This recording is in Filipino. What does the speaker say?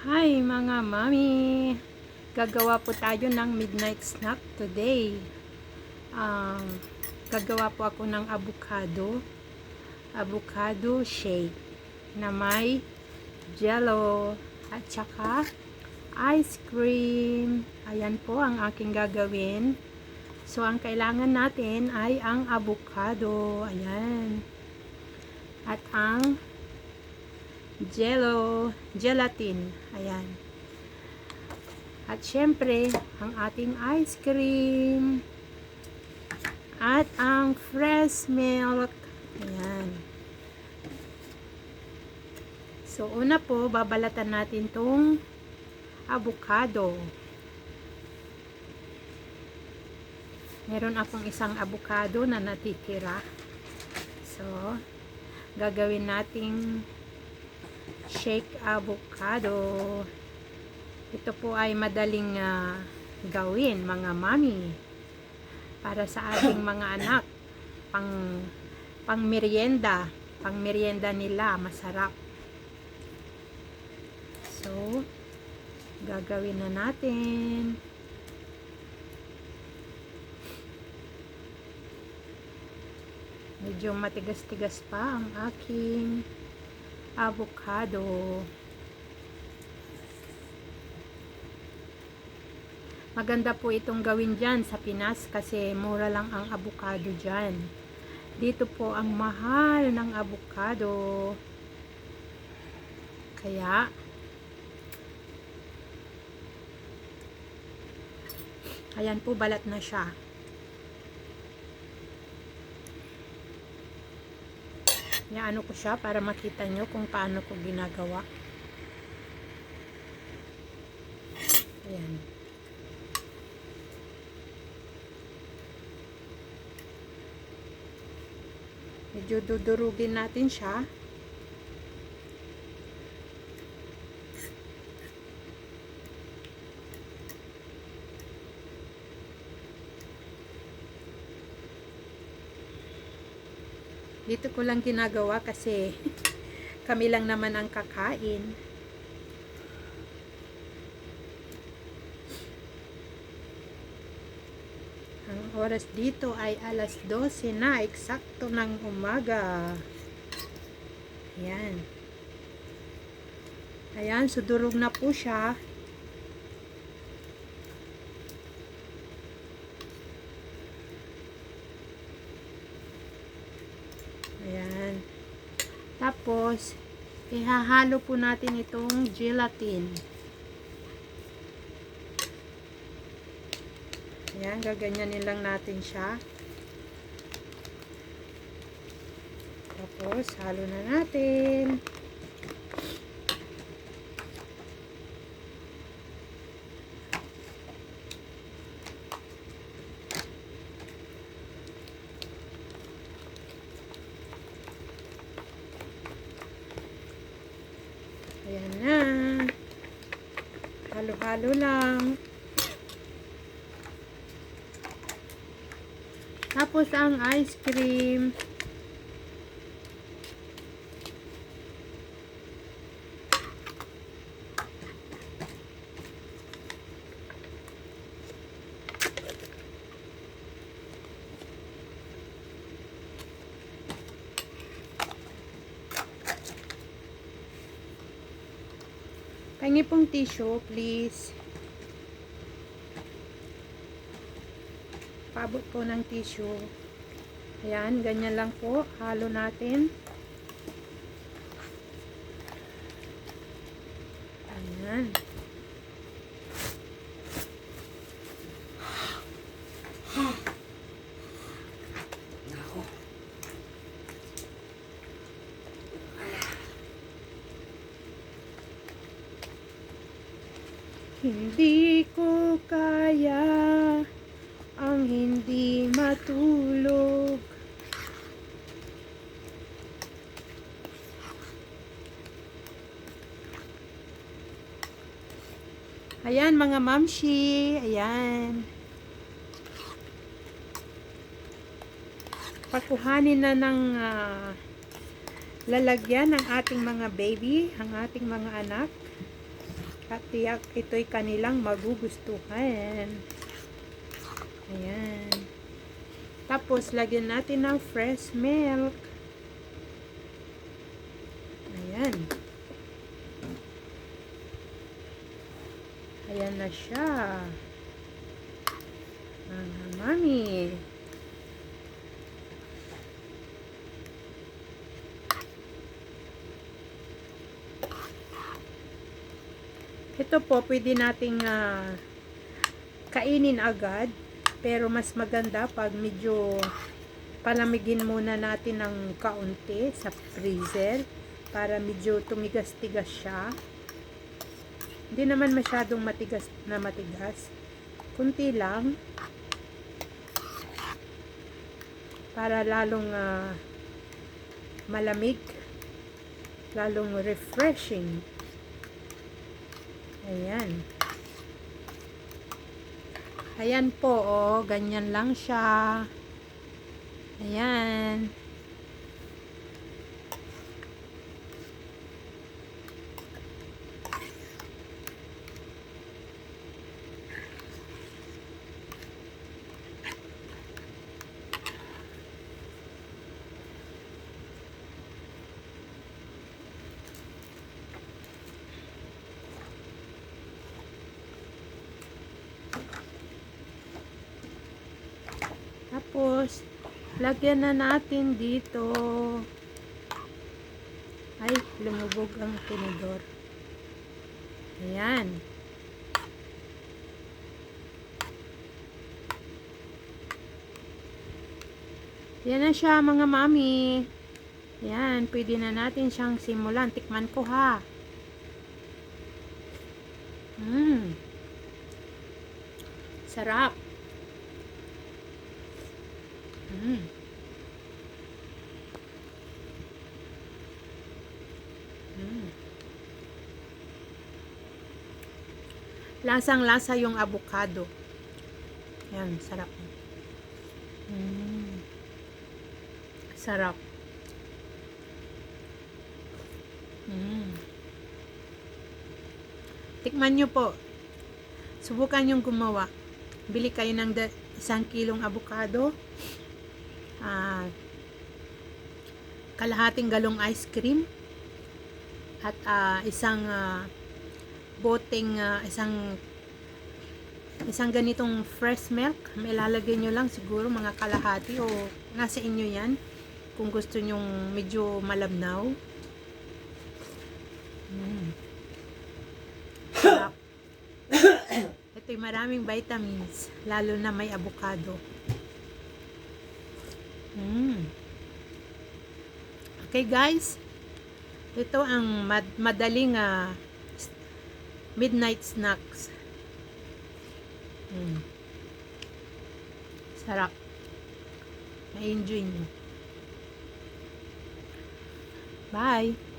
Hi mga mami! Gagawa po tayo ng midnight snack today. Gagawa po ako ng avocado shake na may jello at saka ice cream. Ayan po ang aking gagawin. So ang kailangan natin ay ang avocado. Ayan. At ang gelatin. Ayan. At syempre, ang ating ice cream. At ang fresh milk. Ayan. So, una po, babalatan natin tong avocado. Meron akong isang avocado na natitira. So, gagawin nating shake avocado. Ito po ay madaling gawin mga mami para sa ating mga anak, pang merienda nila, masarap. So gagawin na natin. Medyo matigas-tigas pa ang aking avocado. Maganda po itong gawin dyan sa Pinas kasi mura lang ang avocado dyan. Dito po ang mahal ng avocado. Kaya ayan po, balat na siya. Ano ko siya para makita nyo kung paano ko ginagawa. Ayan. Medyo dudurugin natin siya. Dito ko lang ginagawa kasi kami lang naman ang kakain. Ang oras dito ay alas 12 na, eksakto ng umaga. Ayan. Ayan, sudurog na po siya. Ayan. Tapos, ihahalo po natin itong gelatin. Ayan, gaganyanin lang natin siya. Tapos, halo na natin. Ayan na. Halo-halo lang. Tapos ang ice cream. Pahingi pong tissue, please. Paabot po ng tissue. Ayan, ganyan lang po. Halo natin. Ayan. Hindi ko kaya ang hindi matulog. Ayan mga mamshi, ayan. Pakuhanin na ng lalagyan ng ating mga baby, ang ating mga anak. Tiyak ito'y kanilang magugustuhan. Ayan. Tapos, lagyan natin ng fresh milk. Ayan. Ayan na siya. Mga mami. Ito po, pwede nating kainin agad. Pero mas maganda pag medyo palamigin muna natin ng kaunti sa freezer. Para medyo tumigas-tigas siya. Hindi naman masyadong matigas na matigas. Kunti lang. Para lalong malamig. Lalong refreshing. Ayan. Ayan po, oh. Ganyan lang siya. Ayan. Tapos, lagyan na natin dito. Ay, lumubog ang tinidor. Ayan. Yan na siya, mga mami. Ayan, pwede na natin siyang simulan. Tikman ko, ha. Sarap. Lasang-lasa yung avocado. Yan, sarap. Sarap. Tikman nyo po. Subukan yung gumawa. Bili kayo ng 1 kilong avocado. Kalahating galong ice cream. At isang boteng, isang ganitong fresh milk. May lalagay nyo lang siguro mga kalahati o nasa inyo yan. Kung gusto nyong medyo malabnaw. Ito'y maraming vitamins. Lalo na may avocado. Okay guys. Ito ang madaling midnight snacks. Sarap. Na-enjoy nyo. Bye.